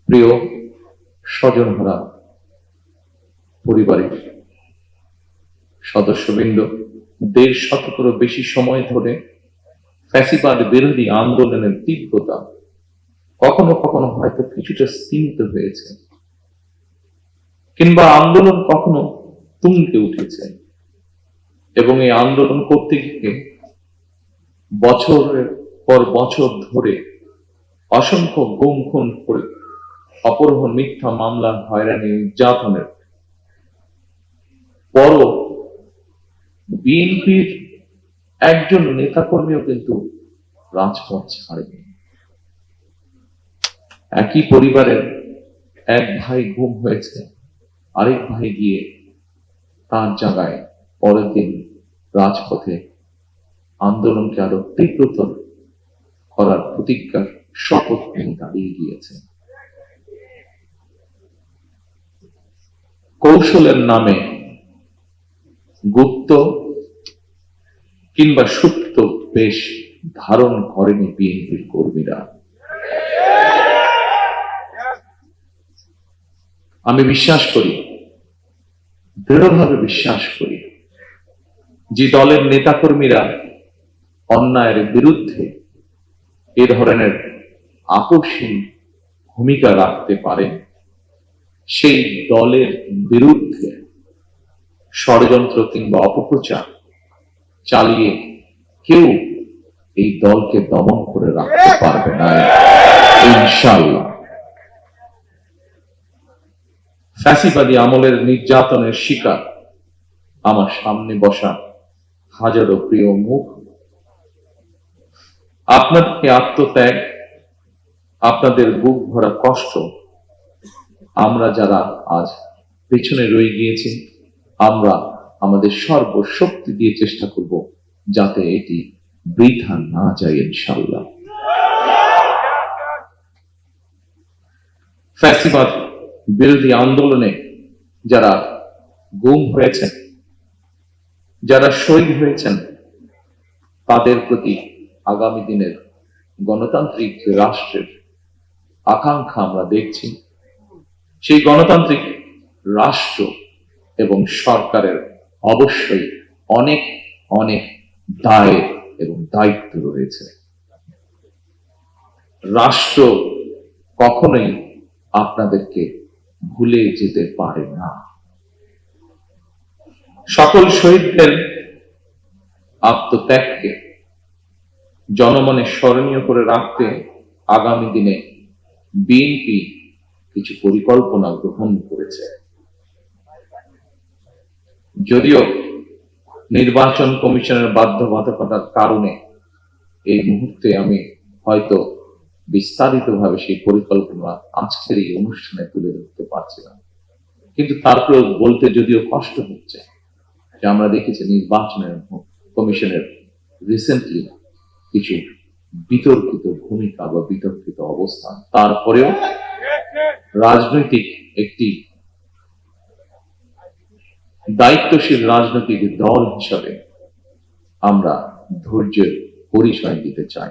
প্রিয় স্বজনহারা পরিবারের সদস্যবৃন্দ, ১.৫ শতকেরও বেশি সময় ধরে ফ্যাসিবাদ বিরোধী আন্দোলনের তীব্রতা কখনো কখনো হয়তো কিছুটা স্তিমিত হয়েছে, কিংবা আন্দোলন কখনো তুঙ্গে উঠেছে, এবং এই আন্দোলন করতে গিয়ে বছরের পর বছর ধরে অসংখ্য গুম খুন করে অপহরণ, মিথ্যা মামলা, হয়রানি, নির্যাতনের পরও বিএনপির একজন নেতাকর্মীও কিন্তু রাজপথ ছাড়েনি। একই পরিবারের এক ভাই গুম হয়েছে, আরেক ভাই গিয়ে তার জায়গায় পরের দিন রাজপথে আন্দোলনকে আরো তীব্রতর করার প্রতিজ্ঞার শপথ নিয়ে দাঁড়িয়ে গিয়েছে। কৌশলের নামে গুপ্ত কিংবা সুপ্ত বেশ ধারণ করেনি বিএনপির কর্মীরা। আমি বিশ্বাস করি, দৃঢ়ভাবে বিশ্বাস করি, যে দলের নেতাকর্মীরা অন্যায়ের বিরুদ্ধে এ ধরনের আপোষহীন ভূমিকা রাখতে পারে, সেই দলের বিরুদ্ধে ষড়যন্ত্র কিংবা অপপ্রচার চালিয়ে কেউ এই দলকে দমন করে রাখতে পারবে না, ইনশাআল্লাহ। ফ্যাসিবাদী আমলের নির্যাতনের শিকার আমার সামনে বসা হাজারো প্রিয় মুখ, আপনাদের আত্মত্যাগ, আপনাদের বুক ভরা কষ্ট, আমরা যারা আজ পেছনে রয়ে গিয়েছি, আমরা আমাদের সর্বশক্তি দিয়ে চেষ্টা করব যাতে এটি বৃথা না যায়, ইনশাআল্লাহ। ফ্যাসিবাদ বিরোধী আন্দোলনে যারা গুম হয়েছেন, যারা শহীদ হয়েছেন, তাদের প্রতি আগামী দিনের গণতান্ত্রিক রাষ্ট্রের আকাঙ্ক্ষা আমরা দেখছি। সেই গণতান্ত্রিক রাষ্ট্র এবং সরকারের অবশ্যই অনেক অনেক দায় এবং দায়িত্ব রয়েছে। রাষ্ট্র কখনোই আপনাদেরকে ভুলে যেতে পারে না। সকল শহীদদের আত্মত্যাগকে জনমনে স্মরণীয় করে রাখতে আগামী দিনে বিএনপি কিছু পরিকল্পনা গ্রহণ করেছে। যদিও নির্বাচন কমিশনের বাধ্যবাধকতার কারণে এই মুহূর্তে আমি হয়তো বিস্তারিতভাবে সেই পরিকল্পনা আজকের এই অনুষ্ঠানে তুলে ধরতে পারছি না, কিন্তু তারপরেও বলতে যদিও কষ্ট হচ্ছে যে আমরা দেখেছি নির্বাচনের কমিশনের রিসেন্টলি কিছু বিতর্কিত ভূমিকা বা বিতর্কিত অবস্থান, তারপরেও রাজনৈতিক একটি দায়িত্বশীল রাজনৈতিক দল হিসাবে আমরা ধৈর্যের পরিচয় দিতে চাই।